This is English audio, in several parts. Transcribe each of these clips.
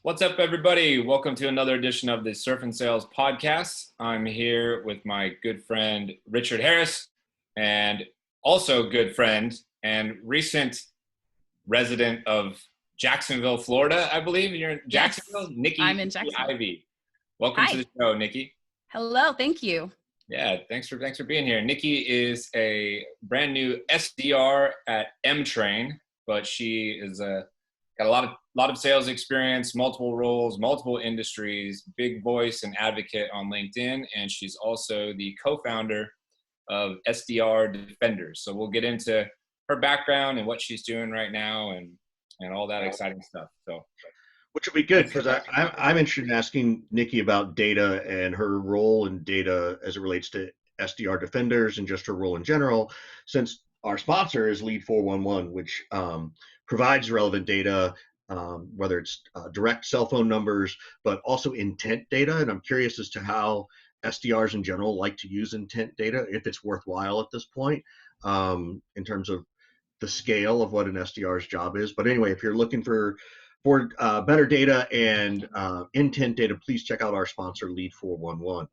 What's up, everybody? Welcome to another edition of the Surf and Sales podcast. I'm here with my good friend, Richard Harris, and also good friend and recent resident of Jacksonville, Florida, I believe. You're in Jacksonville? Yes, Nikki, I'm in Jacksonville. Ivey. Welcome to Hi. the show, Nikki. Hello. Thank you. Yeah, thanks for being here. Nikki is a brand new SDR at M-Train, but she is got a lot of sales experience, multiple roles, multiple industries, big voice and advocate on LinkedIn, and she's also the co-founder of SDRDefender. So we'll get into her background and what she's doing right now and all that exciting stuff. So, which will be good because I'm interested in asking Nikki about data and her role in data as it relates to SDR defenders and just her role in general, since our sponsor is Lead 411, which provides relevant data, whether it's direct cell phone numbers, but also intent data. And I'm curious as to how SDRs in general like to use intent data, if it's worthwhile at this point, in terms of the scale of what an SDR's job is. But anyway, if you're looking for better data and intent data, please check out our sponsor, Lead 411.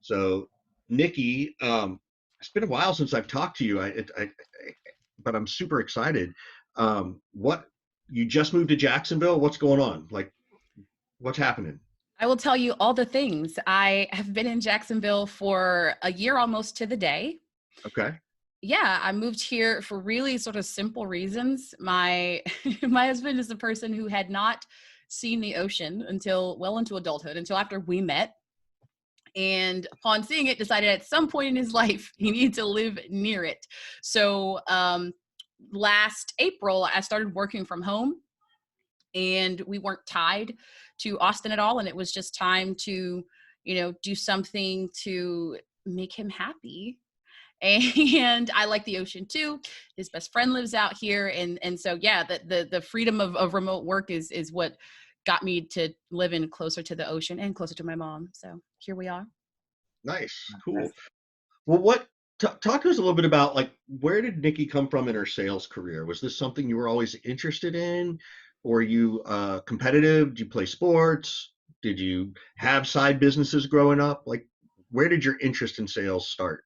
So, Nikki, it's been a while since I've talked to you, but I'm super excited. You just moved to Jacksonville? What's going on? Like, what's happening? I will tell you all the things. I have been in Jacksonville for a year almost to the day. Okay. Yeah, I moved here for really sort of simple reasons. My husband is the person who had not seen the ocean until well into adulthood, until after we met. And upon seeing it, decided at some point in his life, he needed to live near it. So last April, I started working from home, and we weren't tied to Austin at all. And it was just time to, do something to make him happy. And I like the ocean too. His best friend lives out here. And so, yeah, the freedom of remote work is what got me to live in closer to the ocean and closer to my mom. So here we are. Nice. Cool. Well, talk to us a little bit about, like, where did Nikki come from in her sales career? Was this something you were always interested in? Or were you competitive? Did you play sports? Did you have side businesses growing up? Like, where did your interest in sales start?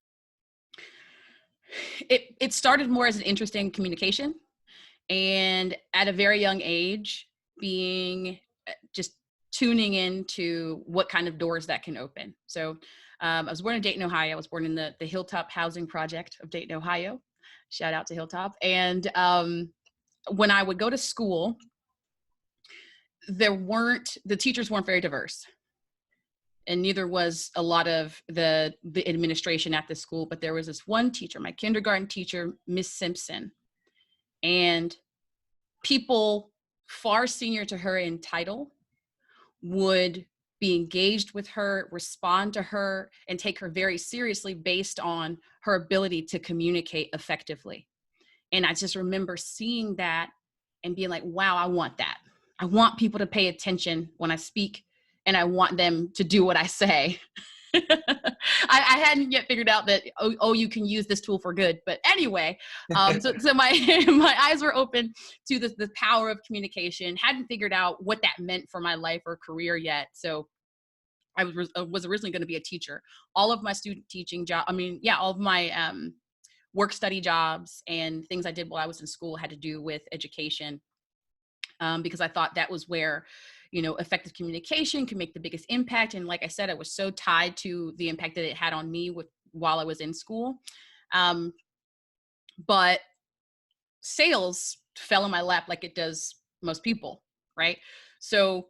It started more as an interest in communication, and at a very young age, being just tuning into what kind of doors that can open. So I was born in Dayton, Ohio. I was born in the Hilltop Housing Project of Dayton, Ohio. Shout out to Hilltop. And when I would go to school, the teachers weren't very diverse. And neither was a lot of the administration at the school. But there was this one teacher, my kindergarten teacher, Miss Simpson. And people far senior to her in title would be engaged with her, respond to her, and take her very seriously based on her ability to communicate effectively. And I just remember seeing that and being like, wow, I want that. I want people to pay attention when I speak, and I want them to do what I say. I hadn't yet figured out that, you can use this tool for good. But anyway, so my eyes were open to the power of communication. Hadn't figured out what that meant for my life or career yet. So I was originally going to be a teacher. All of my student teaching all of my work study jobs and things I did while I was in school had to do with education, because I thought that was where effective communication can make the biggest impact. And like I said, I was so tied to the impact that it had on me while I was in school. But sales fell in my lap like it does most people, right? So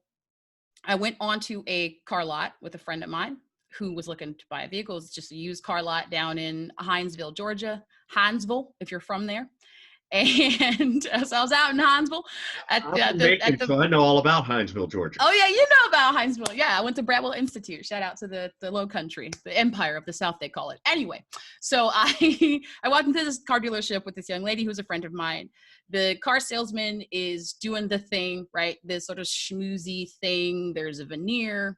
I went onto a car lot with a friend of mine who was looking to buy a vehicle. It's just a used car lot down in Hinesville, Georgia. Hinesville, if you're from there. And so I was out in Hinesville. So I know all about Hinesville, Georgia. Oh yeah, you know about Hinesville. Yeah, I went to Bradwell Institute. Shout out to the Low Country, the Empire of the South, they call it. Anyway, so I walked into this car dealership with this young lady who's a friend of mine. The car salesman is doing the thing, right? This sort of schmoozy thing. There's a veneer.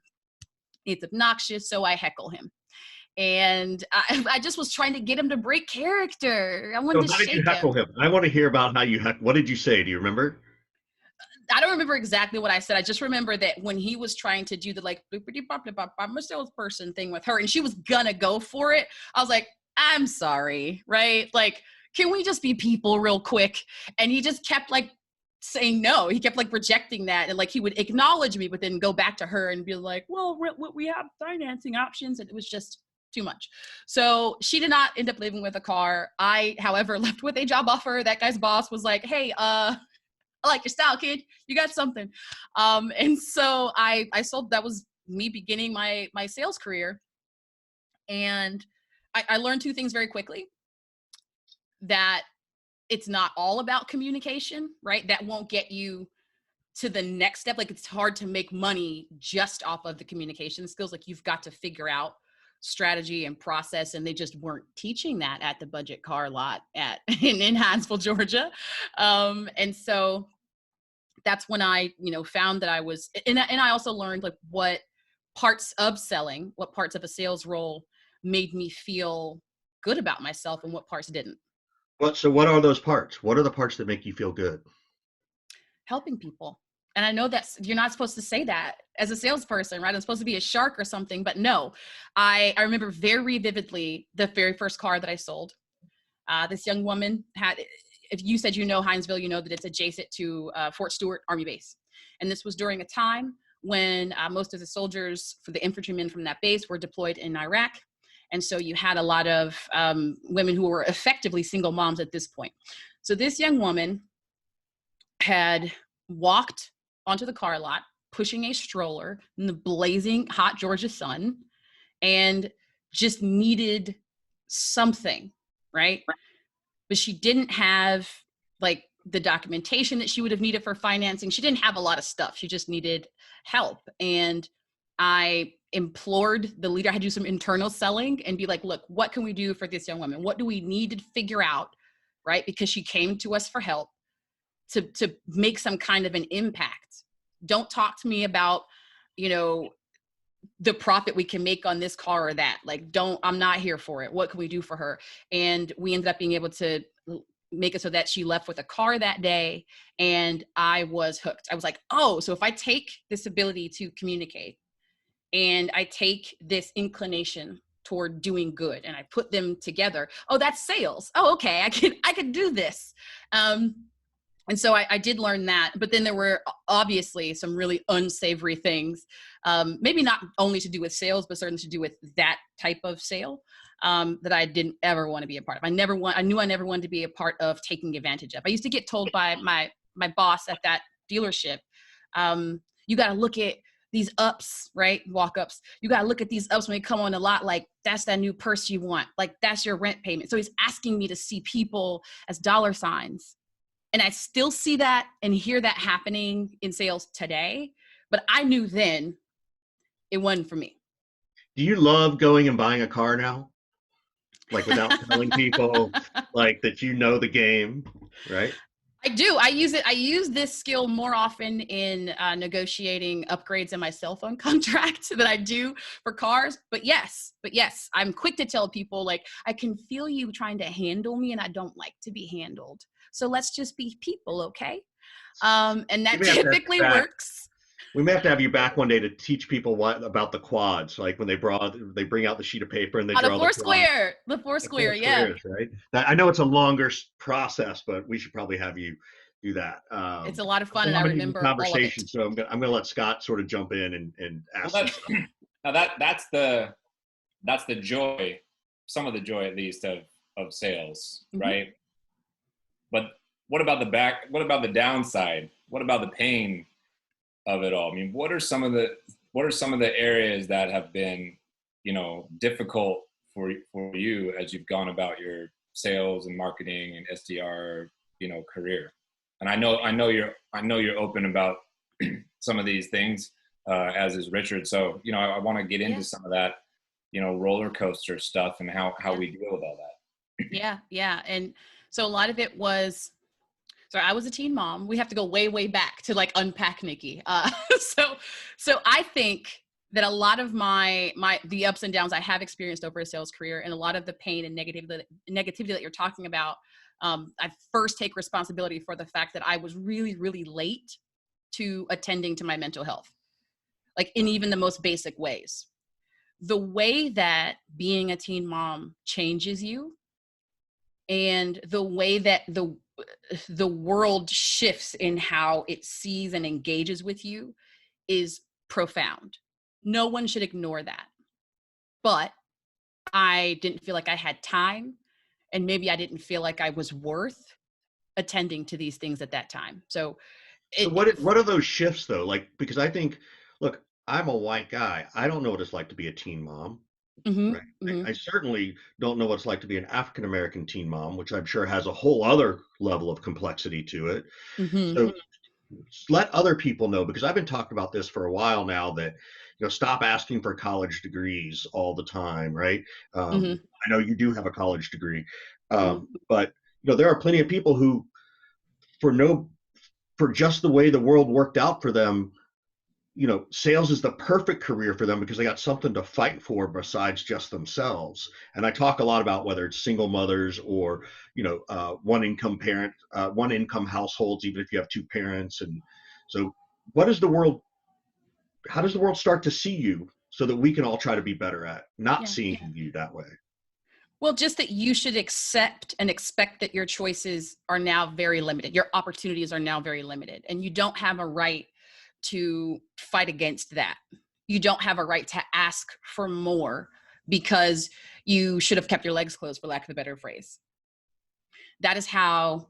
It's obnoxious, so I heckle him. And I just was trying to get him to break character. I wanted to shake him. How did you heckle him? I want to hear about how you heck. What did you say? Do you remember? I don't remember exactly what I said. I just remember that when he was trying to do the like, I'm a salesperson thing with her and she was gonna go for it, I was like, I'm sorry, right? Like, can we just be people real quick? And he just kept like saying no. He kept like rejecting that. And like, he would acknowledge me, but then go back to her and be like, well, we have financing options. And it was just too much. So she did not end up leaving with a car. I, however, left with a job offer. That guy's boss was like, hey, I like your style, kid. You got something. And so I sold. That was me beginning my sales career. And I learned two things very quickly. That it's not all about communication, right? That won't get you to the next step. Like, it's hard to make money just off of the communication skills. Like, you've got to figure out strategy and process, and they just weren't teaching that at the budget car lot in Hinesville, Georgia. And so that's when I, found that I was, and I also learned like what parts of selling, what parts of a sales role made me feel good about myself and what parts didn't. So what are those parts? What are the parts that make you feel good? Helping people. And I know that you're not supposed to say that as a salesperson, right? I'm supposed to be a shark or something, but no. I remember very vividly the very first car that I sold. This young woman had, if you said you know Hinesville, you know that it's adjacent to Fort Stewart Army Base. And this was during a time when most of the soldiers for the infantrymen from that base were deployed in Iraq. And so you had a lot of women who were effectively single moms at this point. So this young woman had walked onto the car lot, pushing a stroller in the blazing hot Georgia sun, and just needed something, right? But she didn't have like the documentation that she would have needed for financing. She didn't have a lot of stuff. She just needed help. And I implored the leader. I had to do some internal selling and be like, look, what can we do for this young woman? What do we need to figure out, right? Because she came to us for help to make some kind of an impact. Don't talk to me about, the profit we can make on this car or that. Like, I'm not here for it. What can we do for her? And we ended up being able to make it so that she left with a car that day, and I was hooked. I was like, oh, so if I take this ability to communicate and I take this inclination toward doing good and I put them together, oh, that's sales. Oh, okay. I could do this. And so I did learn that, but then there were obviously some really unsavory things, maybe not only to do with sales, but certainly to do with that type of sale that I didn't ever want to be a part of. I knew I never wanted to be a part of taking advantage of. I used to get told by my boss at that dealership, you got to look at these ups, right? Walk-ups. You got to look at these ups when they come on the lot, like that's that new purse you want. Like that's your rent payment. So he's asking me to see people as dollar signs. And I still see that and hear that happening in sales today. But I knew then it wasn't for me. Do you love going and buying a car now? Like without telling people like that you know the game, right? I do. I use it. I use this skill more often in negotiating upgrades in my cell phone contract than I do for cars. But yes, I'm quick to tell people like, I can feel you trying to handle me and I don't like to be handled. So let's just be people, okay? And that typically works. We may have to have you back one day to teach people about the quads, like when they bring out the sheet of paper and they draw the four square, yeah. Right. I know it's a longer process, but we should probably have you do that. It's a lot of fun, and I remember conversation. All of it. So I'm gonna let Scott sort of jump in and ask. Now that's the joy, some of the joy at least of sales, mm-hmm. right? But what about the downside? What about the pain of it all? I mean, what are some of the areas that have been, difficult for you as you've gone about your sales and marketing and SDR, career? And I know you're open about some of these things, as is Richard. So, I want to get into some of that, roller coaster stuff and how we deal with all that. Yeah. And so a lot of it was, I was a teen mom. We have to go way, way back to like unpack Nikki. So I think that a lot of the ups and downs I have experienced over a sales career, and a lot of the pain and negativity that you're talking about, I first take responsibility for the fact that I was really, really late to attending to my mental health, like in even the most basic ways. The way that being a teen mom changes you, and the way that the world shifts in how it sees and engages with you, is profound. No one should ignore that. But I didn't feel like I had time, and maybe I didn't feel like I was worth attending to these things at that time. So what are those shifts though? Like, because I think, look, I'm a white guy. I don't know what it's like to be a teen mom. Mhm, Right. mhm, I certainly don't know what it's like to be an African American teen mom, which I'm sure has a whole other level of complexity to it. mhm, So let other people know, because I've been talking about this for a while now, that stop asking for college degrees all the time, right? mhm, I know you do have a college degree, mhm. but there are plenty of people who, for no for just the way the world worked out for them, sales is the perfect career for them because they got something to fight for besides just themselves. And I talk a lot about whether it's single mothers or, one income households, even if you have two parents. And so what is the world, how does the world start to see you so that we can all try to be better at not Yeah. seeing you that way? Well, just that you should accept and expect that your choices are now very limited. Your opportunities are now very limited, and you don't have a right to fight against that. You don't have a right to ask for more because you should have kept your legs closed, for lack of a better phrase. That is how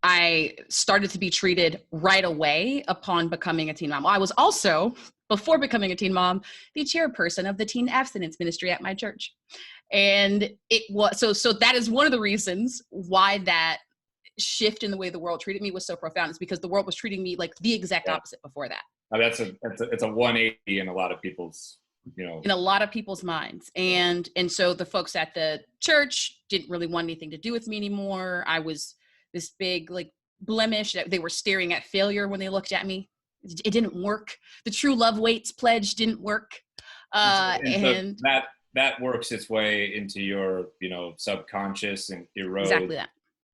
I started to be treated right away upon becoming a teen mom. I was also, before becoming a teen mom, the chairperson of the teen abstinence ministry at my church. And it was so that is one of the reasons why that shift in the way the world treated me was so profound. Is because the world was treating me like the exact Yeah. opposite before that. I mean, it's a 180 in a lot of people's, In a lot of people's minds. And so the folks at the church didn't really want anything to do with me anymore. I was this big like blemish that they were staring at failure when they looked at me. It didn't work. The true love waits pledge didn't work. and so And that works its way into your, subconscious, and exactly that.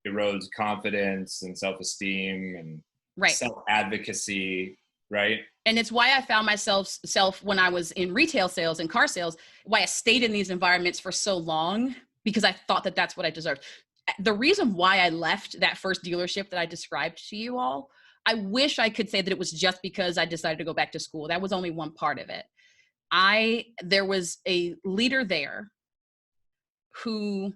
erodes confidence and self-esteem and Right. self-advocacy, right? And it's why I found myself when I was in retail sales and car sales, why I stayed in these environments for so long, because I thought that that's what I deserved. The reason why I left that first dealership that I described to you all, I wish I could say that it was just because I decided to go back to school. That was only one part of it. There was a leader there who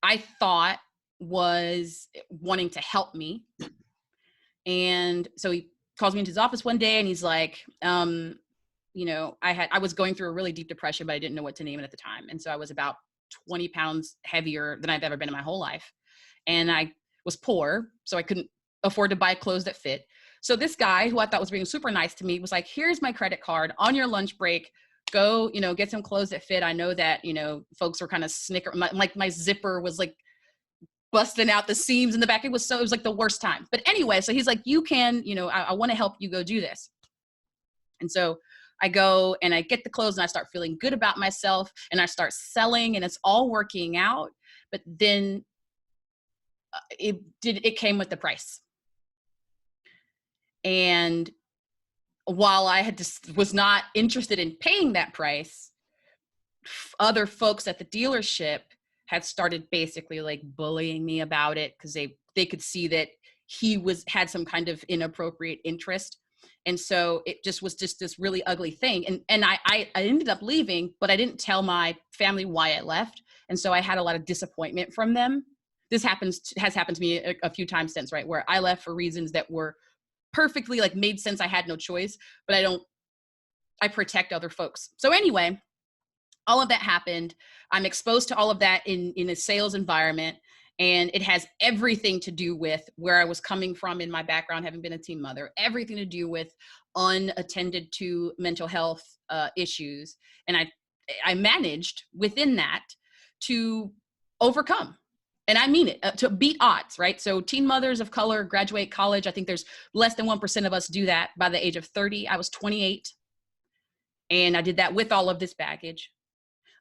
I thought was wanting to help me. And so he calls me into his office one day and he's like, I was going through a really deep depression, but I didn't know what to name it at the time. And so I was about 20 pounds heavier than I've ever been in my whole life. And I was poor, so I couldn't afford to buy clothes that fit. So this guy, who I thought was being super nice to me, was like, here's my credit card. On your lunch break, go, get some clothes that fit. I know that, folks were kind of snickering. My zipper was like busting out the seams in the back. It was like the worst time. But anyway, so he's like, you can, I want to help you go do this. And so I go and I get the clothes and I start feeling good about myself and I start selling and it's all working out. But then it came with the price. And while I was not interested in paying that price, other folks at the dealership had started basically like bullying me about it because they could see that he had some kind of inappropriate interest. And so it just was just this really ugly thing. And I ended up leaving, but I didn't tell my family why I left. And so I had a lot of disappointment from them. This has happened to me a few times since, right? Where I left for reasons that were perfectly like made sense. I had no choice, but I protect other folks. So anyway, all of that happened. I'm exposed to all of that in a sales environment. And it has everything to do with where I was coming from in my background, having been a teen mother, everything to do with unattended to mental health issues. And I managed within that to overcome. And I mean it, to beat odds, right? So teen mothers of color graduate college. I think there's less than 1% of us do that by the age of 30. I was 28. And I did that with all of this baggage.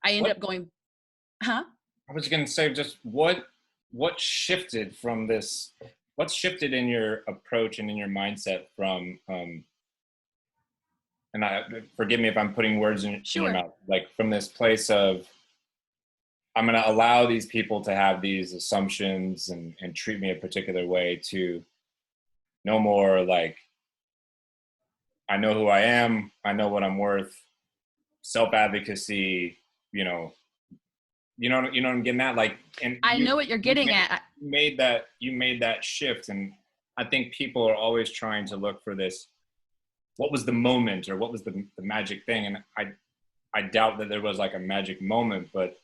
I ended up going, huh? I was going to say, just what shifted from this what's shifted in your approach and in your mindset from, and forgive me if I'm putting words in your Sure. mouth, like from this place of, I'm going to allow these people to have these assumptions and treat me a particular way, to no more like, I know who I am, I know what I'm worth, self-advocacy, you know, you know what I'm getting at? Like, and I know what you're getting at. you made that shift. And I think people are always trying to look for this, what was the moment, or what was the magic thing? And I doubt that there was like a magic moment, but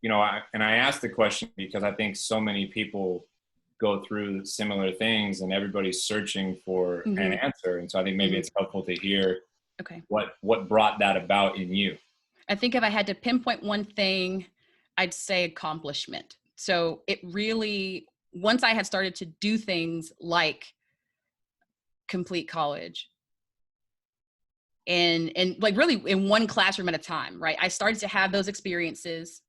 you know, I asked the question because I think so many people go through similar things, and everybody's searching for an answer. And so I think maybe it's helpful to hear what brought that about in you. I think if I had to pinpoint one thing, I'd say accomplishment. So it really, once I had started to do things like complete college, and like really in one classroom at a time, right? I started to have those experiences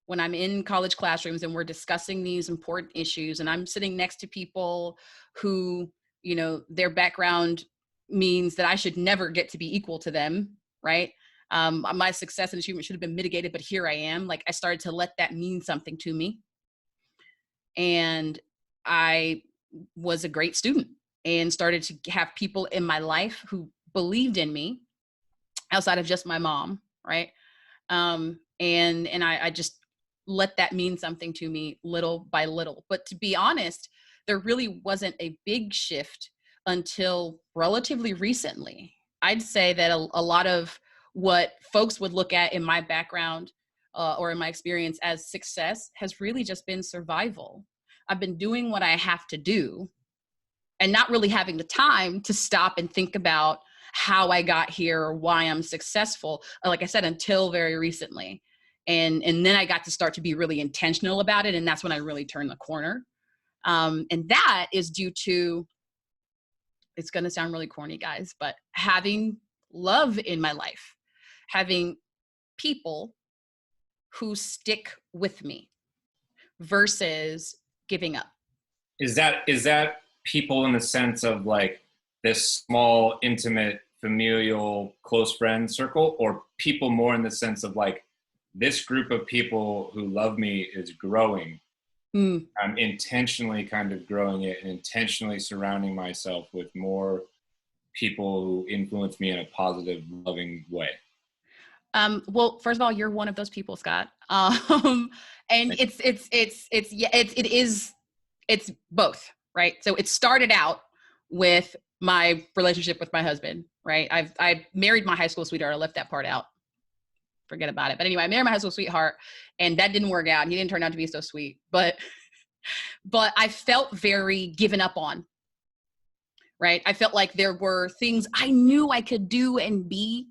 when I'm in college classrooms and we're discussing these important issues, and I'm sitting next to people who, you know, their background means that I should never get to be equal to them, right? My success and achievement should have been mitigated, but here I am. Like, I started to let that mean something to me. And I was a great student and started to have people in my life who believed in me outside of just my mom, right? And I just let that mean something to me little by little. But to be honest, there really wasn't a big shift until relatively recently. I'd say that a lot of what folks would look at in my background or in my experience as success has really just been survival. I've been doing what I have to do and not really having the time to stop and think about how I got here or why I'm successful, like I said, until very recently. And then I got to start to be really intentional about it. And that's when I really turned the corner. And that is due to, it's going to sound really corny, guys, but having love in my life, having people who stick with me versus giving up. Is that people in the sense of like this small, intimate, familial, close friend circle, or people more in the sense of like, this group of people who love me is growing? I'm intentionally kind of growing it and intentionally surrounding myself with more people who influence me in a positive, loving way. Well, first of all, you're one of those people, Scott. And it's both, right? So it started out with my relationship with my husband, right? I married my high school sweetheart. I left that part out. Forget about it. But anyway, I married my high school sweetheart, and that didn't work out. He didn't turn out to be so sweet, but I felt very given up on, right? I felt like there were things I knew I could do and be,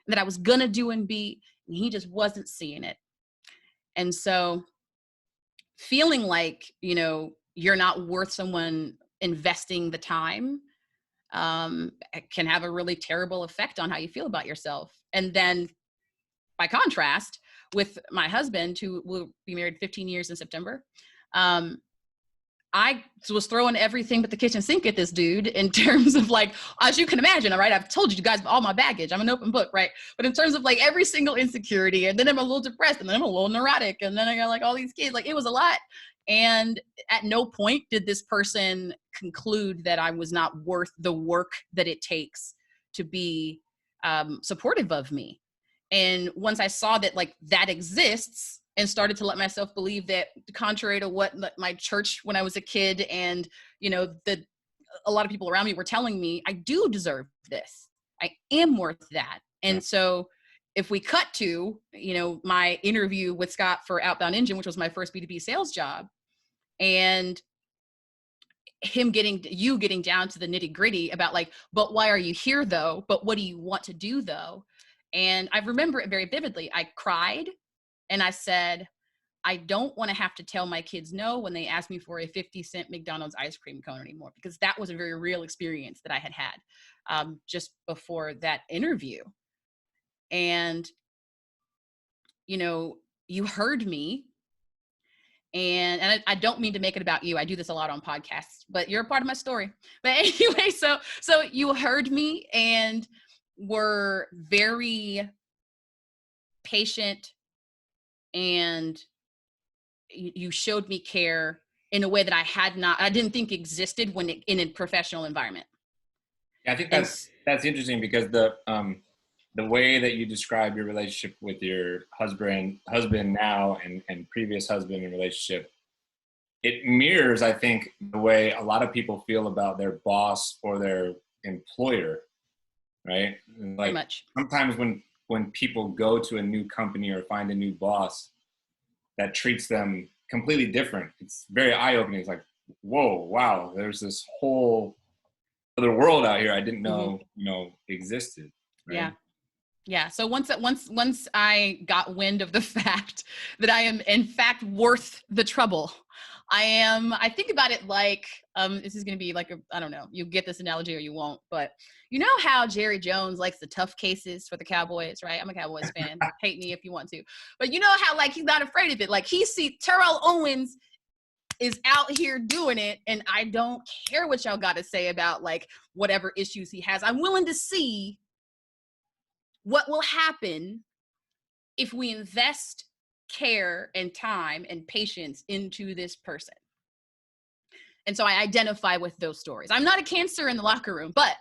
that I was going to do and be, and he just wasn't seeing it. And so feeling like, you know, you're not worth someone investing the time can have a really terrible effect on how you feel about yourself. And then by contrast, with my husband, who will be married 15 years in September, I was throwing everything but the kitchen sink at this dude in terms of like, as you can imagine, all right, I've told you guys all my baggage. I'm an open book, right? But in terms of like every single insecurity, and then I'm a little depressed, and then I'm a little neurotic, and then I got like all these kids, like it was a lot. And at no point did this person conclude that I was not worth the work that it takes to be supportive of me. And once I saw that like that exists, and started to let myself believe that, contrary to what my church when I was a kid and, you know, a lot of people around me were telling me, I do deserve this. I am worth that. And so if we cut to, you know, my interview with Scott for Outbound Engine, which was my first B2B sales job, and him getting down to the nitty gritty about like, but why are you here though? But what do you want to do though? And I remember it very vividly. I cried. And I said, I don't want to have to tell my kids no when they ask me for a 50-cent McDonald's ice cream cone anymore, because that was a very real experience that I had just before that interview. And, you know, you heard me, And I don't mean to make it about you. I do this a lot on podcasts, but you're a part of my story. But anyway, so you heard me and were very patient, and you showed me care in a way that I didn't think existed in a professional environment. Yeah, I think that's interesting, because the way that you describe your relationship with your husband now and previous husband and relationship, it mirrors, I think, the way a lot of people feel about their boss or their employer, right? Like, Very much. sometimes when people go to a new company or find a new boss that treats them completely different, it's very eye-opening. It's like, whoa, wow, there's this whole other world out here I didn't know, existed. Right? Yeah. So once I got wind of the fact that I am in fact worth the trouble, I think about it like, this is going to be like I don't know, you get this analogy or you won't, but you know how Jerry Jones likes the tough cases for the Cowboys, right? I'm a Cowboys fan. Hate me if you want to, but you know how, like, he's not afraid of it. Like, he see Terrell Owens is out here doing it, and I don't care what y'all got to say about, like, whatever issues he has. I'm willing to see what will happen if we invest care and time and patience into this person. And so I identify with those stories. I'm not a cancer in the locker room, but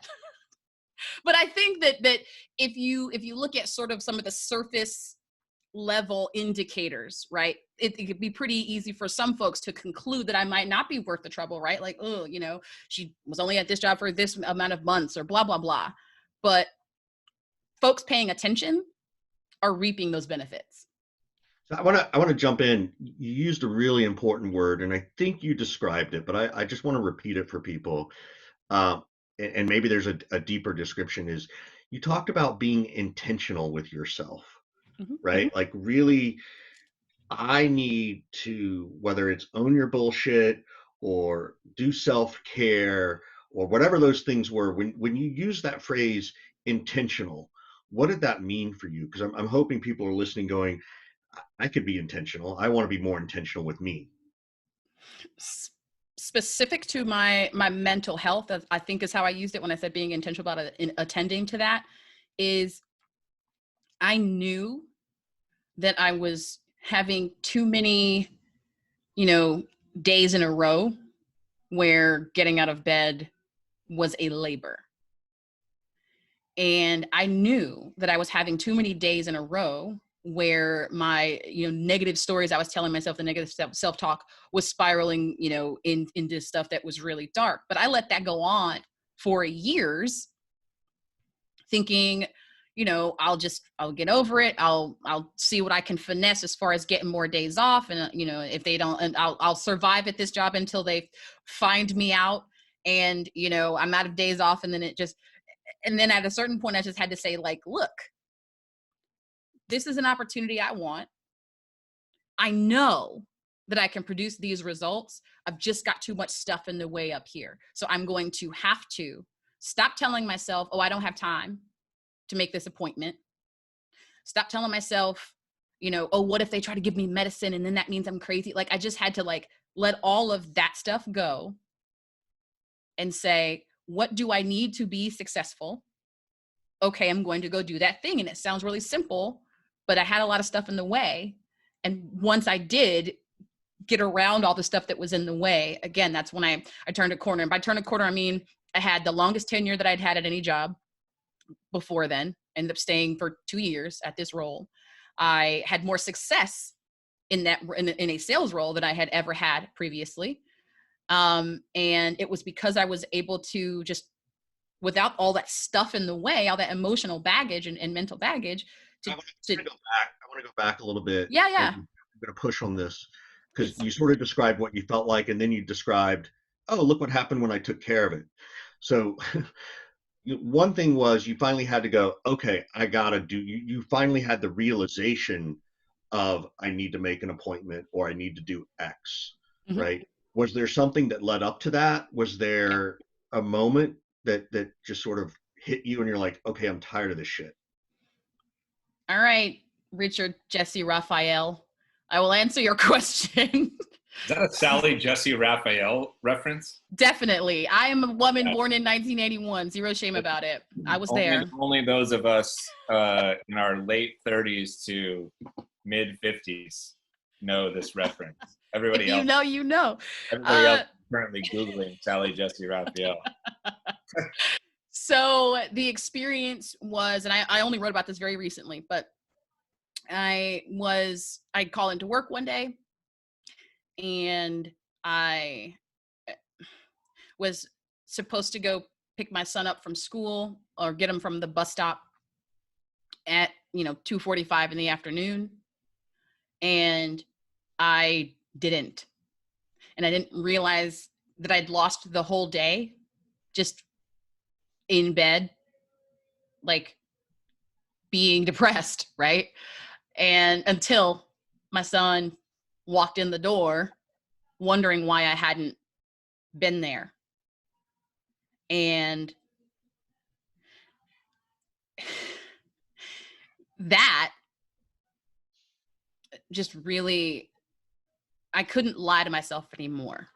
I think that if you look at sort of some of the surface level indicators, right, it could be pretty easy for some folks to conclude that I might not be worth the trouble, right? Like, oh, she was only at this job for this amount of months, or blah, blah, blah. But folks paying attention are reaping those benefits. So I want to jump in. You used a really important word, and I think you described it, but I just want to repeat it for people. Uh, and maybe there's a deeper description. Is you talked about being intentional with yourself, right? Like, really, I need to, whether it's own your bullshit or do self-care or whatever those things were, when you use that phrase intentional, what did that mean for you? Because I'm hoping people are listening going, I could be intentional. I want to be more intentional with me. Specific to my mental health, I think is how I used it when I said being intentional about attending to that, is I knew that I was having too many, days in a row where getting out of bed was a labor. And I knew that I was having too many days in a row where my, negative stories I was telling myself, the negative self-talk was spiraling, into stuff that was really dark. But I let that go on for years, thinking, I'll get over it. I'll see what I can finesse as far as getting more days off. And, if they don't, and I'll survive at this job until they find me out. And, I'm out of days off. And then at a certain point, I just had to say, like, look, this is an opportunity I want. I know that I can produce these results. I've just got too much stuff in the way up here. So I'm going to have to stop telling myself, oh, I don't have time to make this appointment. Stop telling myself, oh, what if they try to give me medicine and then that means I'm crazy? Like, I just had to, like, let all of that stuff go and say, what do I need to be successful? Okay, I'm going to go do that thing. And it sounds really simple, but I had a lot of stuff in the way. And once I did get around all the stuff that was in the way, again, that's when I turned a corner. And by turn a corner, I mean, I had the longest tenure that I'd had at any job before then, ended up staying for 2 years at this role. I had more success in a sales role than I had ever had previously. And it was because I was able to just, without all that stuff in the way, all that emotional baggage and mental baggage. I want to go back a little bit. Yeah. I'm going to push on this because you sort of described what you felt like, and then you described, oh, look what happened when I took care of it. So one thing was you finally had to go, okay, you finally had the realization of I need to make an appointment or I need to do X, right? Was there something that led up to that? Was there a moment that just sort of hit you and you're like, okay, I'm tired of this shit? All right, Richard, Jesse, Raphael. I will answer your question. Is that a Sally Jesse Raphael reference? Definitely. I am a woman born in 1981. Zero shame about it. I was there. Only those of us in our late 30s to mid 50s know this reference. Everybody If you else, know, you know. everybody else is currently Googling Sally Jesse Raphael. So the experience was, and I only wrote about this very recently, but I'd call into work one day, and I was supposed to go pick my son up from school or get him from the bus stop at 2:45 in the afternoon, and I didn't realize that I'd lost the whole day just in bed, like being depressed, right? And until my son walked in the door wondering why I hadn't been there. And that just really, I couldn't lie to myself anymore.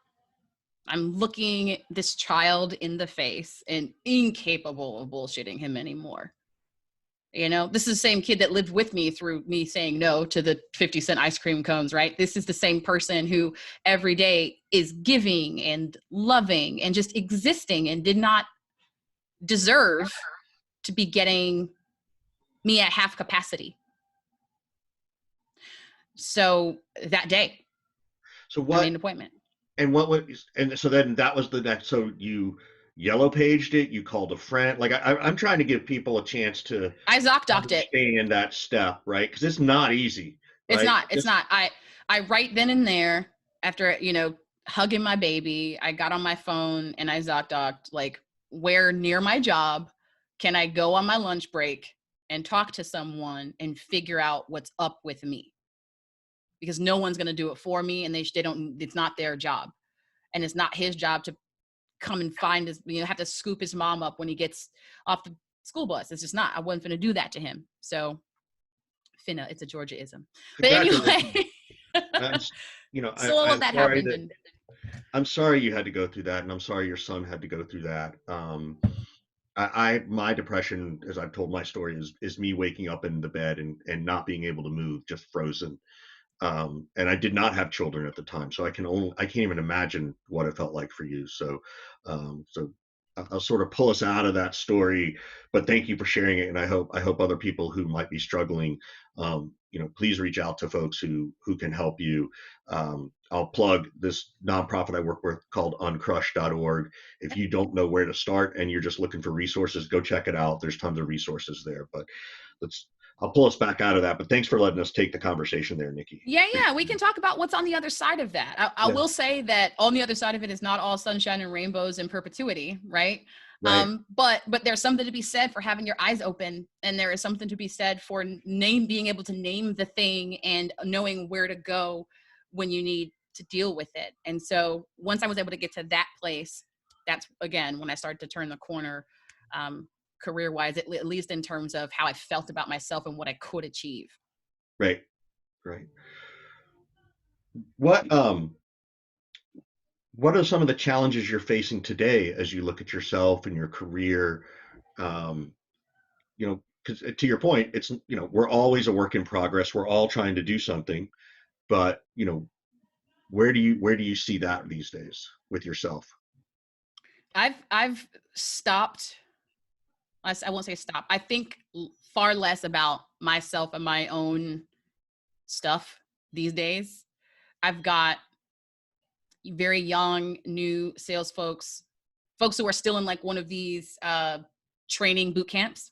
I'm looking this child in the face and incapable of bullshitting him anymore. This is the same kid that lived with me through me saying no to the 50-cent ice cream cones, right? This is the same person who every day is giving and loving and just existing and did not deserve to be getting me at half capacity. So that day, I made an appointment. And so then that was the next, so you yellow paged it, you called a friend. Like I'm trying to give people a chance to I ZocDoc'd it. Understand that step, right? Because it's not easy. Right? It's not. I right then and there, after, hugging my baby, I got on my phone and I ZocDoc'd, like, where near my job can I go on my lunch break and talk to someone and figure out what's up with me? Because no one's going to do it for me, and they don't, it's not their job. And it's not his job to come and find his, have to scoop his mom up when he gets off the school bus. It's just not, I wasn't going to do that to him. So finna, it's a Georgia-ism. But anyway, so all of that happened. I'm sorry you had to go through that, and I'm sorry your son had to go through that. My depression, as I've told my story, is me waking up in the bed and not being able to move, just frozen. And I did not have children at the time, so I can't even imagine what it felt like for you. So I'll sort of pull us out of that story, but thank you for sharing it. And I hope other people who might be struggling, please reach out to folks who can help you. I'll plug this nonprofit I work with called uncrush.org. If you don't know where to start and you're just looking for resources, go check it out. There's tons of resources there, but I'll pull us back out of that, but thanks for letting us take the conversation there, Nikki. Yeah. We can talk about what's on the other side of that. I will say that on the other side of it is not all sunshine and rainbows in perpetuity, right? But there's something to be said for having your eyes open, and there is something to be said for being able to name the thing and knowing where to go when you need to deal with it. And so once I was able to get to that place, that's again when I started to turn the corner. Career-wise, at least in terms of how I felt about myself and what I could achieve. Right. What are some of the challenges you're facing today as you look at yourself and your career? Because to your point, it's we're always a work in progress. We're all trying to do something, but where do you see that these days with yourself? I've stopped. I won't say stop. I think far less about myself and my own stuff these days. I've got very young, new sales folks who are still in like one of these training boot camps,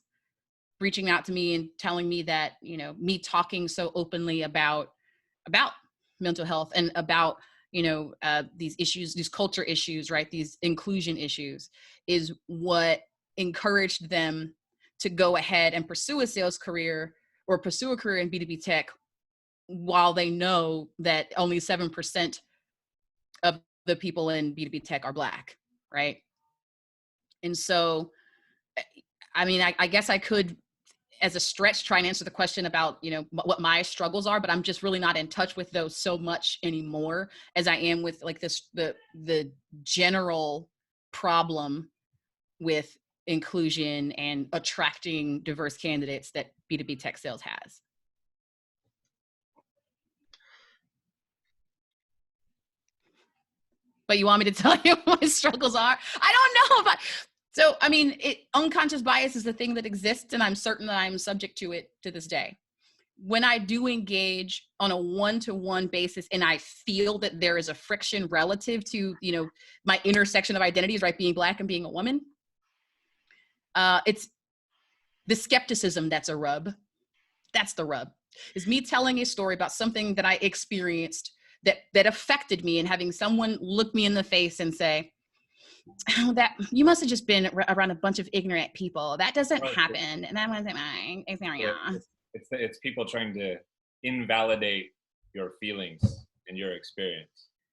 reaching out to me and telling me that, me talking so openly about mental health and about, these issues, these culture issues, right? These inclusion issues is what encouraged them to go ahead and pursue a sales career or pursue a career in B2B tech, while they know that only 7% of the people in B2B tech are Black, right? And so, I mean, I guess I could as a stretch try and answer the question about, you know, what my struggles are, but I'm just really not in touch with those so much anymore as I am with like the general problem with inclusion and attracting diverse candidates that B2B tech sales has. But you want me to tell you what my struggles are? I don't know. So, I mean, unconscious bias is a thing that exists, and I'm certain that I'm subject to it to this day. When I do engage on a one-to-one basis and I feel that there is a friction relative to, you know, my intersection of identities, right, being Black and being a woman, it's the skepticism that's a rub. That's the rub. Is me telling a story about something that I experienced that affected me, and having someone look me in the face and say, oh, that you must have just been around a bunch of ignorant people. That doesn't happen. And I was like, it's people trying to invalidate your feelings and your experience.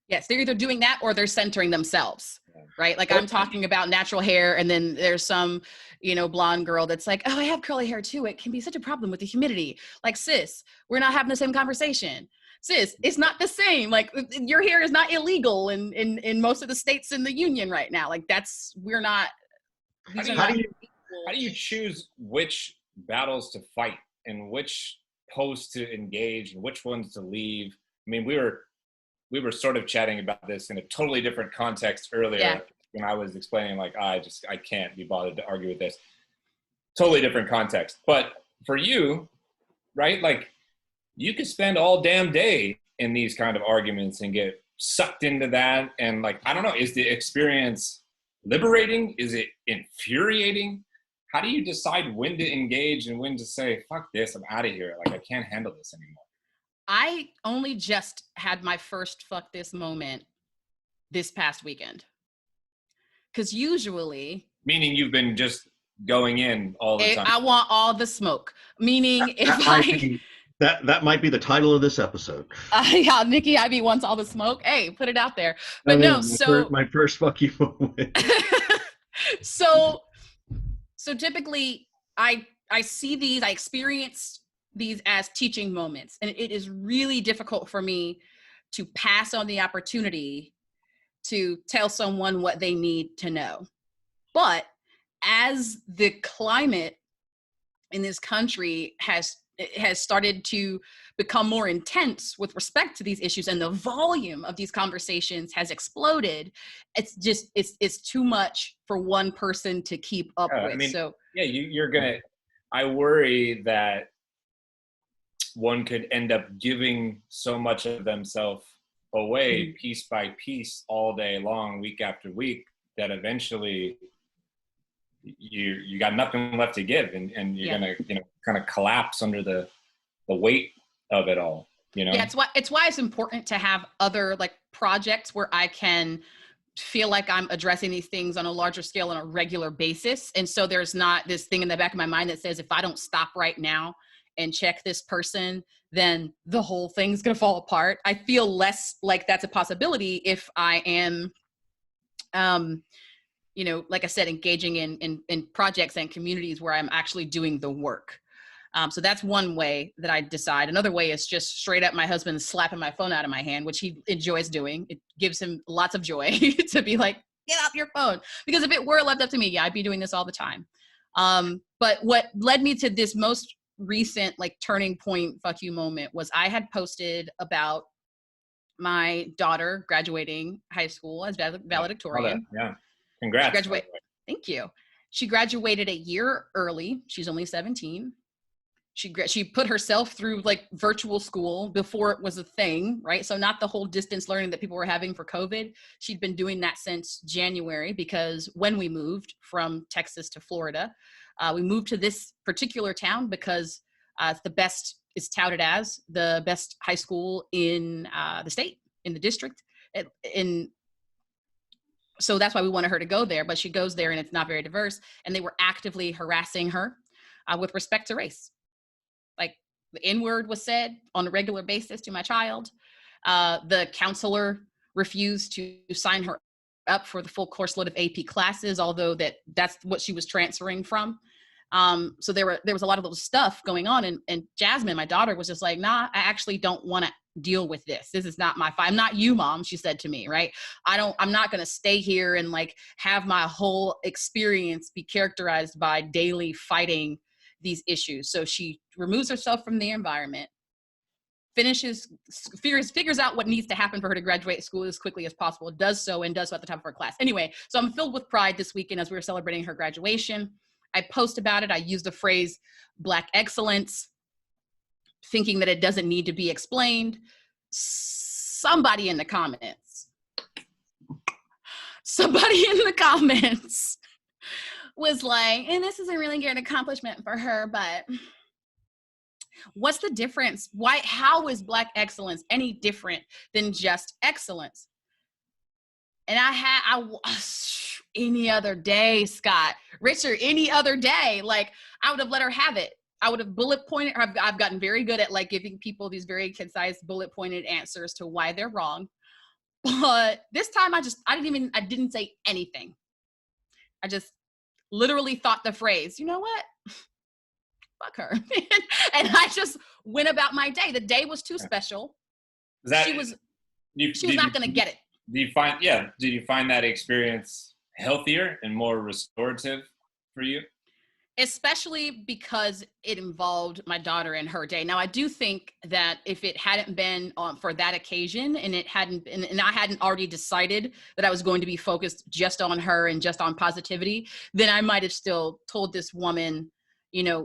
Yes, they're either doing that or they're centering themselves, right? Like I'm talking about natural hair, and then there's some, you know, blonde girl that's like, oh, I have curly hair too. It can be such a problem with the humidity. Like, sis, we're not having the same conversation. Sis, it's not the same. Like, your hair is not illegal in most of the states in the union right now. Like, we're not. How do you choose which battles to fight and which posts to engage and which ones to leave? I mean, we were sort of chatting about this in a totally different context earlier when I was explaining, like, I can't be bothered to argue with this. Totally different context. But for you, right, like, you could spend all damn day in these kind of arguments and get sucked into that. And like, I don't know, is the experience liberating? Is it infuriating? How do you decide when to engage and when to say, fuck this, I'm out of here. Like, I can't handle this anymore. I only just had my first fuck this moment this past weekend. Because usually... Meaning you've been just going in all the time. I want all the smoke. Meaning That might be the title of this episode. Yeah, Nikki Ivey wants all the smoke. Hey, put it out there. But my first fuck you moment. So typically I see these, I experience these as teaching moments, and it is really difficult for me to pass on the opportunity to tell someone what they need to know. But as the climate in this country has started to become more intense with respect to these issues, and the volume of these conversations has exploded, it's too much for one person to keep up with. I mean, I worry that one could end up giving so much of themselves away piece by piece all day long, week after week, that eventually you got nothing left to give, and you're gonna, you know, kind of collapse under the weight of it all, you know? Yeah, it's why it's important to have other like projects where I can feel like I'm addressing these things on a larger scale on a regular basis. And so there's not this thing in the back of my mind that says, if I don't stop right now and check this person, then the whole thing's gonna fall apart. I feel less like that's a possibility if I am, you know, like I said, engaging in projects and communities where I'm actually doing the work. So that's one way that I decide. Another way is just straight up my husband slapping my phone out of my hand, which he enjoys doing. It gives him lots of joy to be like, get off your phone. Because if it were left up to me, I'd be doing this all the time. But what led me to this most recent like turning point fuck you moment was I had posted about my daughter graduating high school as valedictorian. Yeah. Congrats. Thank you. She graduated a year early. She's only 17. She put herself through like virtual school before it was a thing, right? So not the whole distance learning that people were having for COVID. She'd been doing that since January, because when we moved from Texas to Florida, we moved to this particular town because it's touted as the best high school in the state, in the district. So that's why we wanted her to go there, but she goes there and it's not very diverse. And they were actively harassing her with respect to race. Like the N-word was said on a regular basis to my child. The counselor refused to sign her up for the full course load of AP classes, although that's what she was transferring from. So there was a lot of little stuff going on, and Jasmine, my daughter, was just like, nah, I actually don't want to deal with this. This is not my fight. I'm not you, mom, she said to me, right? I'm not going to stay here and like have my whole experience be characterized by daily fighting these issues. So she removes herself from the environment, figures out what needs to happen for her to graduate school as quickly as possible, does so at the top of her class. Anyway, so I'm filled with pride this weekend as we were celebrating her graduation. I post about it. I use the phrase Black excellence, thinking that it doesn't need to be explained. Somebody in the comments was like, and this isn't really an accomplishment for her, but what's the difference? How is Black excellence any different than just excellence? And any other day, Scott, Richard, any other day, like I would have let her have it. I would have bullet pointed. I've gotten very good at like giving people these very concise bullet pointed answers to why they're wrong. But this time I didn't say anything. I just literally thought the phrase, you know what? Fuck her. And I just went about my day. The day was too special. She was not going to get it. Did you find that experience healthier and more restorative for you? Especially because it involved my daughter and her day. Now, I do think that if it hadn't been for that occasion and I hadn't already decided that I was going to be focused just on her and just on positivity, then I might have still told this woman,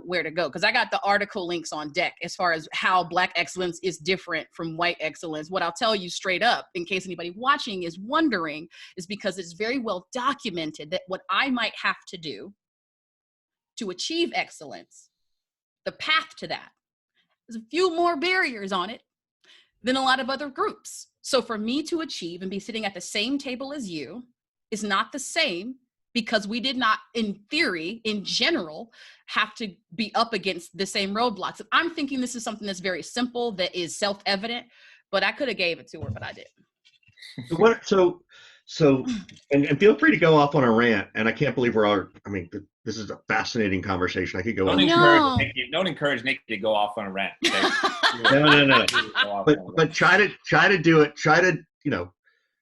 where to go. Because I got the article links on deck as far as how Black excellence is different from white excellence. What I'll tell you straight up, in case anybody watching is wondering, is because it's very well documented that what I might have to do to achieve excellence, the path to that, there's a few more barriers on it than a lot of other groups. So for me to achieve and be sitting at the same table as you is not the same, because we did not, in theory, in general, have to be up against the same roadblocks. I'm thinking this is something that's very simple, that is self-evident, but I could have gave it to her, but I didn't. So, and feel free to go off on a rant. And I can't believe this is a fascinating conversation. I could go on. Don't encourage Nikki to go off on a rant. No. But try to do it.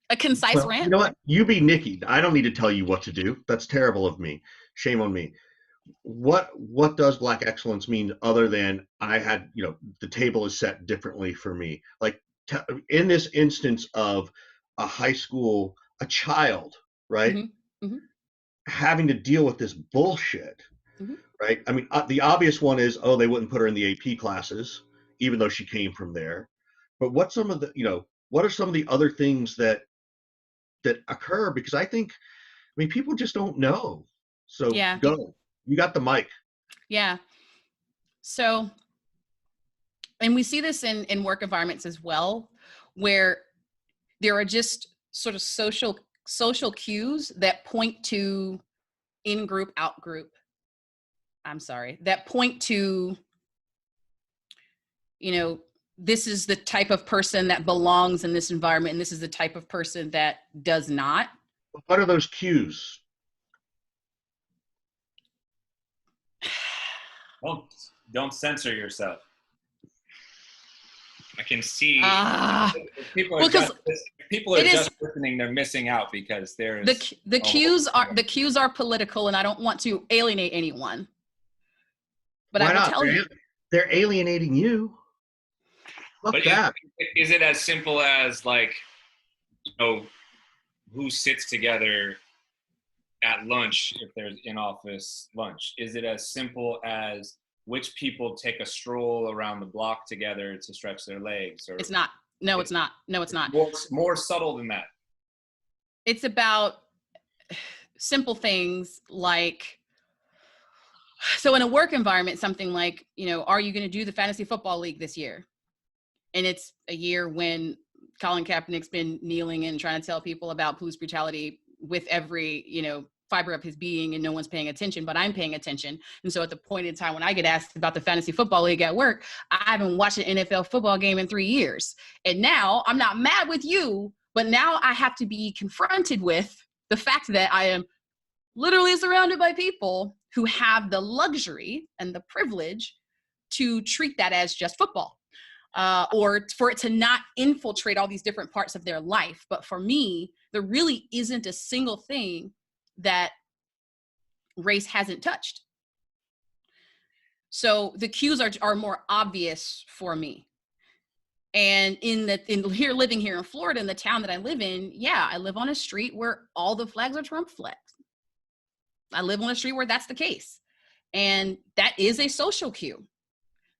A concise rant. You know what? You be Nikki. I don't need to tell you what to do. That's terrible of me. Shame on me. What does Black excellence mean other than the table is set differently for me? Like in this instance of a high school, a child, right? Mm-hmm. Mm-hmm. Having to deal with this bullshit, mm-hmm. right? I mean, the obvious one is, they wouldn't put her in the AP classes, even though she came from there. But what are some of the other things that occur? Because people just don't know. So yeah. Go. You got the mic. Yeah. So, and we see this in work environments as well, where there are just sort of social cues that point to in-group, out-group. That point to, this is the type of person that belongs in this environment, and this is the type of person that does not. What are those cues? Don't censor yourself. I can see people are just listening. They're missing out because there's the cues are political, and I don't want to alienate anyone. But I will tell you, they're alienating you. But is it as simple as like, who sits together at lunch if there's in-office lunch? Is it as simple as which people take a stroll around the block together to stretch their legs? Or it's not. No, it's not. No, it's not. More subtle than that. It's about simple things like, so in a work environment, something like, are you going to do the fantasy football league this year? And it's a year when Colin Kaepernick's been kneeling and trying to tell people about police brutality with every, fiber of his being, and no one's paying attention, but I'm paying attention. And so at the point in time when I get asked about the fantasy football league at work, I haven't watched an NFL football game in 3 years. And now I'm not mad with you, but now I have to be confronted with the fact that I am literally surrounded by people who have the luxury and the privilege to treat that as just football, or for it to not infiltrate all these different parts of their life. But for me, there really isn't a single thing that race hasn't touched. So the cues are more obvious for me. And living here in Florida, in the town that I live in, yeah, I live on a street where all the flags are Trump flags. I live on a street where that's the case. And that is a social cue.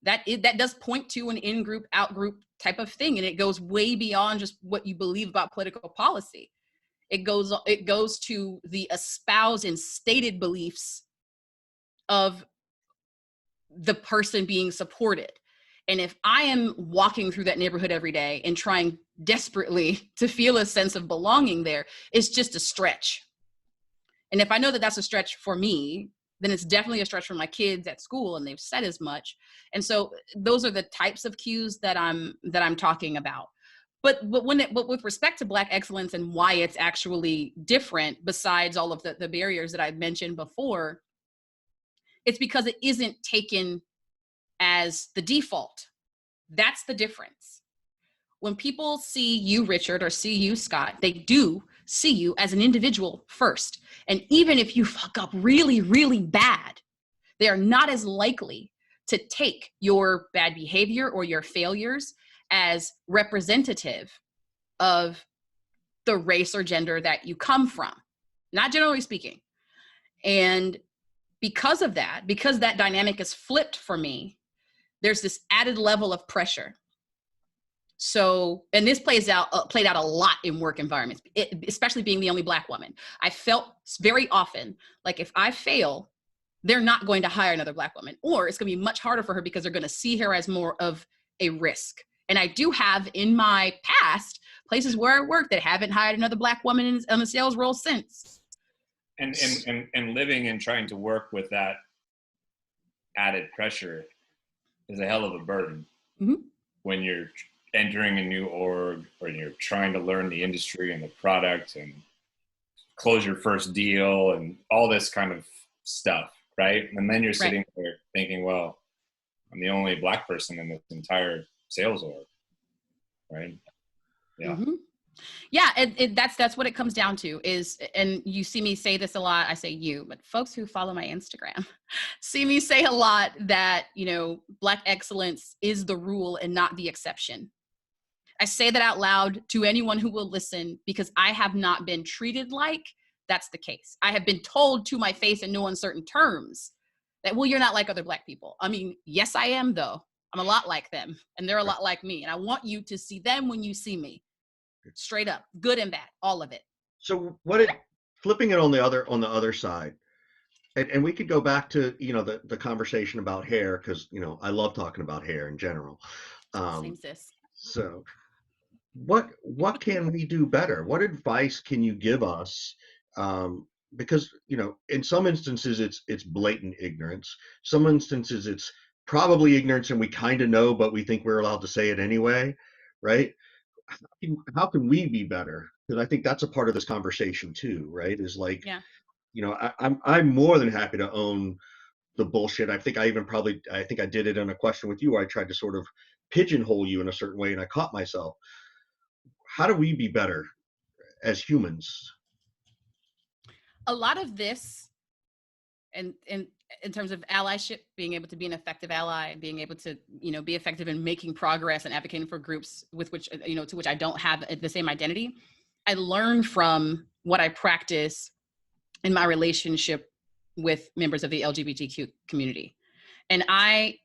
That does point to an in-group, out-group type of thing. And it goes way beyond just what you believe about political policy. It goes to the espoused and stated beliefs of the person being supported. And if I am walking through that neighborhood every day and trying desperately to feel a sense of belonging there, it's just a stretch. And if I know that that's a stretch for me, then it's definitely a stretch for my kids at school, and they've said as much. And so those are the types of cues that I'm talking about. But with respect to Black excellence and why it's actually different, besides all of the barriers that I mentioned before, it's because it isn't taken as the default. That's the difference. When people see you, Richard, or see you, Scott, they do see you as an individual first. And even if you fuck up really, really bad, they are not as likely to take your bad behavior or your failures as representative of the race or gender that you come from, not generally speaking. And because that dynamic is flipped for me, there's this added level of pressure. So, and this played out a lot in work environments, especially being the only Black woman. I felt very often like if I fail, they're not going to hire another Black woman, or it's going to be much harder for her because they're going to see her as more of a risk. And I do have in my past places where I worked that haven't hired another Black woman in a sales role since. And living and trying to work with that added pressure is a hell of a burden. Mm-hmm. When you're entering a new org, or you're trying to learn the industry and the product and close your first deal and all this kind of stuff, right? And then you're sitting there thinking, well, I'm the only Black person in this entire sales org, right? Yeah. Mm-hmm. Yeah, that's what it comes down to is, and you see me say this a lot, I say you, but folks who follow my Instagram see me say a lot that, Black excellence is the rule and not the exception. I say that out loud to anyone who will listen because I have not been treated like that's the case. I have been told to my face in no uncertain terms that, well, you're not like other Black people. I mean, yes, I am though. I'm a lot like them and they're a lot like me. And I want you to see them when you see me. Straight up, good and bad, all of it. So flipping it on the other side, and we could go back to the conversation about hair, because I love talking about hair in general. Same sis. So what can we do better? What advice can you give us? Because in some instances it's blatant ignorance. Some instances it's probably ignorance and we kind of know, but we think we're allowed to say it anyway, right? How can we be better? Because I think that's a part of this conversation too, right? Is like, I'm more than happy to own the bullshit. I think I did it in a question with you where I tried to sort of pigeonhole you in a certain way and I caught myself. How do we be better as humans? A lot of this, and in terms of allyship, being able to be an effective ally, being able to, be effective in making progress and advocating for groups with which, to which I don't have the same identity. I learn from what I practice in my relationship with members of the LGBTQ community. And I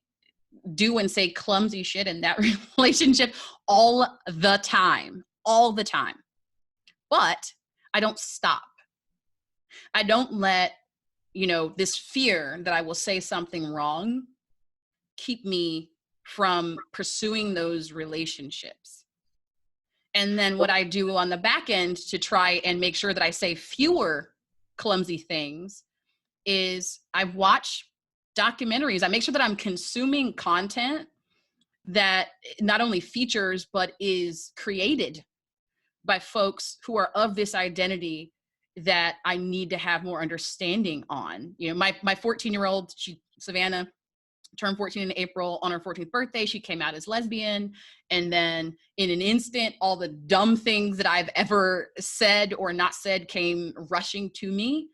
do and say clumsy shit in that relationship all the time. But I don't stop. I don't let this fear that I will say something wrong keep me from pursuing those relationships. And then what I do on the back end to try and make sure that I say fewer clumsy things is I watch documentaries. I make sure that I'm consuming content that not only features, but is created by folks who are of this identity that I need to have more understanding on. You know, my 14-year-old, Savannah, turned 14 in April. On her 14th birthday, she came out as lesbian. And then in an instant, all the dumb things that I've ever said or not said came rushing to me.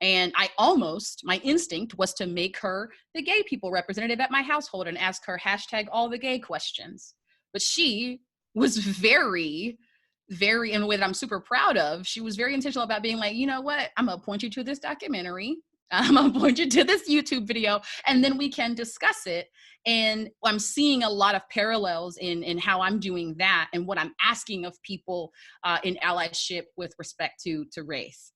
And my instinct was to make her the gay people representative at my household and ask her #all-the-gay questions. But she was very, very, in a way that I'm super proud of, she was very intentional about being like, you know what, I'm gonna point you to this documentary. I'm gonna point you to this YouTube video, and then we can discuss it. And I'm seeing a lot of parallels in how I'm doing that and what I'm asking of people in allyship with respect to race.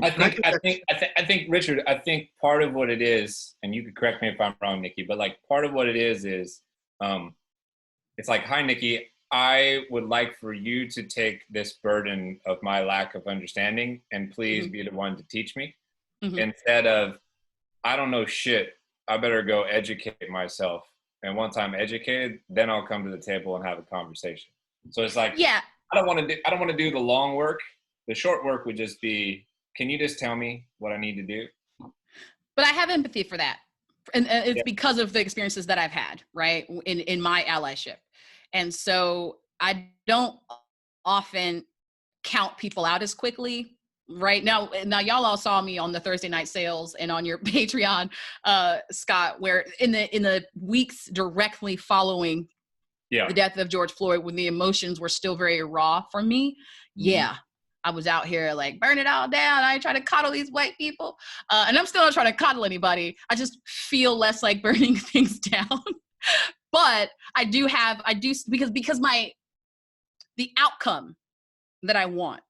I think, Richard, I think part of what it is, and you could correct me if I'm wrong, Nikki, but like part of what it is, it's like, hi, Nikki, I would like for you to take this burden of my lack of understanding and please be the one to teach me, instead of, I don't know shit, I better go educate myself. And once I'm educated, then I'll come to the table and have a conversation. So it's like, yeah, I don't want to do the long work. The short work would just be, can you just tell me what I need to do? But I have empathy for that. And it's because of the experiences that I've had, right, in my allyship. And so I don't often count people out as quickly. Right now, y'all all saw me on the Thursday night sales and on your Patreon, Scott, where in the weeks directly following the death of George Floyd, when the emotions were still very raw for me, I was out here like, burn it all down. I ain't trying to coddle these white people. And I'm still not trying to coddle anybody. I just feel less like burning things down. But because the outcome that I want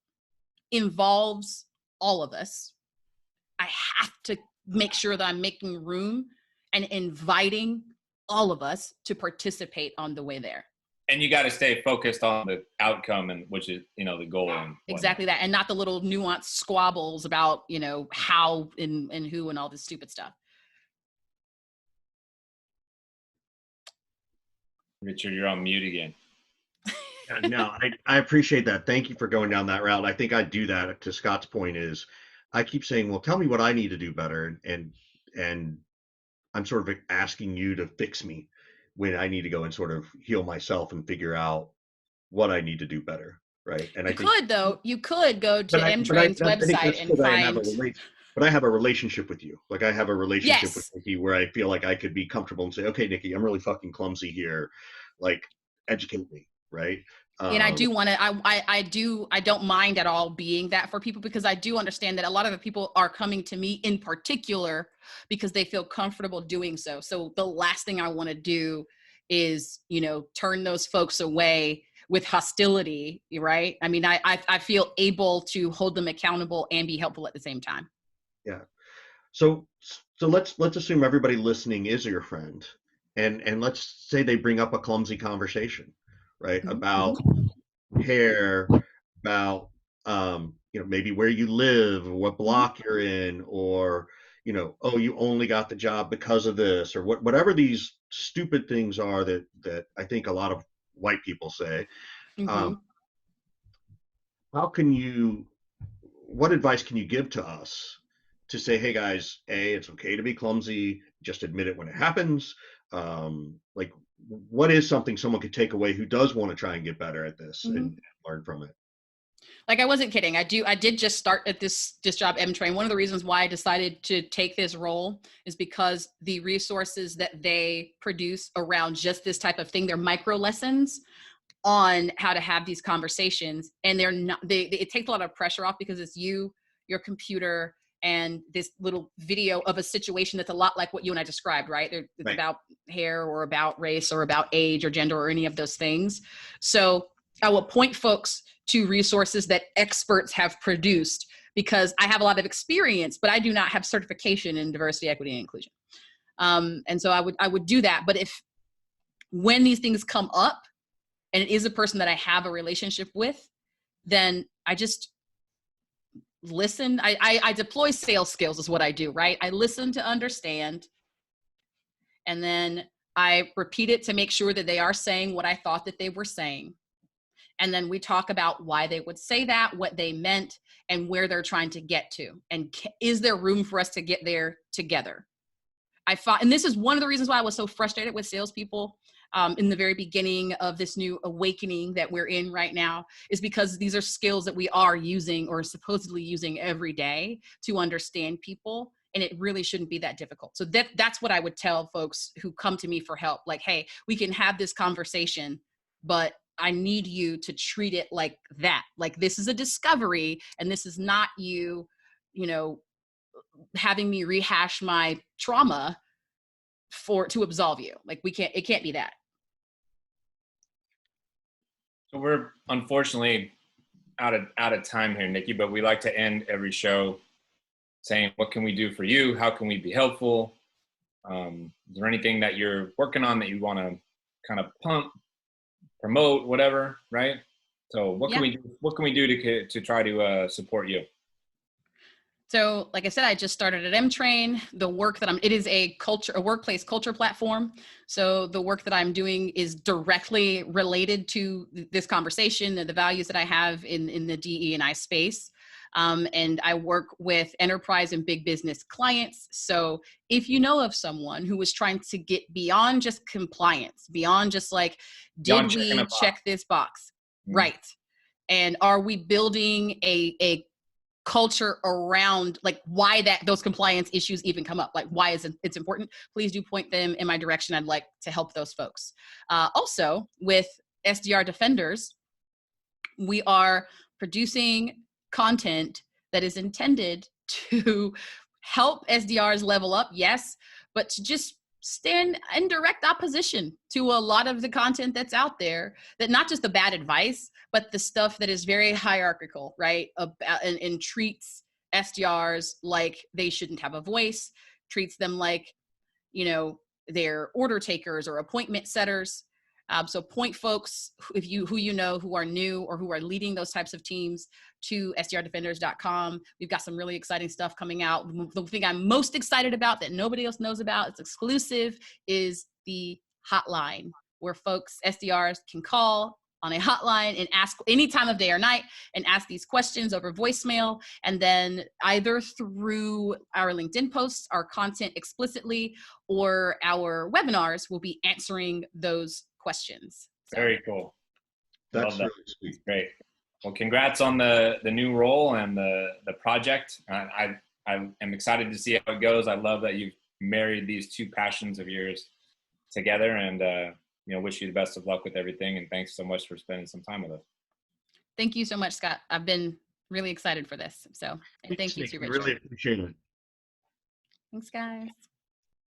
involves all of us. I have to make sure that I'm making room and inviting all of us to participate on the way there. And you got to stay focused on the outcome, and which is, the goal. And exactly that. And not the little nuanced squabbles about, how and who and all this stupid stuff. Richard, you're on mute again. No, I appreciate that. Thank you for going down that route. I think I do that. To Scott's point is, I keep saying, well, tell me what I need to do better. And I'm sort of asking you to fix me when I need to go and sort of heal myself and figure out what I need to do better, right? And you could go to M-Train's website and find. But I have a relationship with you. Like I have a relationship with Nikki where I feel like I could be comfortable and say, okay, Nikki, I'm really fucking clumsy here. Like, educate me, right? And I do want to, I don't mind at all being that for people, because I do understand that a lot of the people are coming to me in particular because they feel comfortable doing so. So the last thing I want to do is, turn those folks away with hostility, right? I mean, I feel able to hold them accountable and be helpful at the same time. Yeah. So let's assume everybody listening is your friend, and let's say they bring up a clumsy conversation, right? About hair, about maybe where you live, or what block you're in, or oh, you only got the job because of this, or whatever these stupid things are that I think a lot of white people say. What advice can you give to us to say, hey guys, it's okay to be clumsy, just admit it when it happens? Like, what is something someone could take away who does want to try and get better at this and learn from it? Like, I wasn't kidding. I did just start at this job, M-Train. One of the reasons why I decided to take this role is because the resources that they produce around just this type of thing, they're micro lessons on how to have these conversations. And it takes a lot of pressure off, because it's you, your computer, and this little video of a situation that's a lot like what you and I described, right? It's about hair or about race or about age or gender or any of those things. So I will point folks to resources that experts have produced, because I have a lot of experience, but I do not have certification in diversity, equity, and inclusion. And so I would do that. But when these things come up and it is a person that I have a relationship with, then I just listen. I deploy sales skills is what I do, right? I listen to understand, and then I repeat it to make sure that they are saying what I thought that they were saying. And then we talk about why they would say that, what they meant, and where they're trying to get to. And is there room for us to get there together? And this is one of the reasons why I was so frustrated with salespeople in the very beginning of this new awakening that we're in right now, is because these are skills that we are using or supposedly using every day to understand people. And it really shouldn't be that difficult. So that's what I would tell folks who come to me for help. Like, hey, we can have this conversation, but I need you to treat it like that. Like, this is a discovery, and this is not you know, having me rehash my trauma to absolve you. Like, it can't be that. So we're unfortunately out of time here, Nikki, but we like to end every show saying, what can we do for you? How can we be helpful? Is there anything that you're working on that you want to kind of promote, whatever, right? So what can we do to try to support you? So, like I said, I just started at M-Train. The work that it is a workplace culture platform. So the work that I'm doing is directly related to this conversation and the values that I have in the DE&I space. And I work with enterprise and big business clients. So if you know of someone who was trying to get beyond just compliance, beyond just like, did we check this box? Mm-hmm. Right. And are we building a culture around like why those compliance issues even come up, like why it's important, please do point them in my direction. I'd like to help those folks. Also with SDRDefenders, we are producing content that is intended to help SDRs level up, yes, but to just stand in direct opposition to a lot of the content that's out there, that not just the bad advice, but the stuff that is very hierarchical, right? And treats SDRs like they shouldn't have a voice, treats them like, they're order takers or appointment setters. So point folks, who you know who are new or who are leading those types of teams, to SDRDefenders.com. We've got some really exciting stuff coming out. The thing I'm most excited about that nobody else knows about, it's exclusive, is the hotline, where folks, SDRs, can call on a hotline and ask any time of day or night and ask these questions over voicemail. And then either through our LinkedIn posts, our content explicitly, or our webinars, will be answering those questions. So. Very cool. That's really sweet. Great. Well, congrats on the new role and the project. I am excited to see how it goes. I love that you've married these two passions of yours together, and wish you the best of luck with everything. And thanks so much for spending some time with us. Thank you so much, Scott. I've been really excited for this. So, and thank you to Richard. Really appreciate it. Thanks, guys.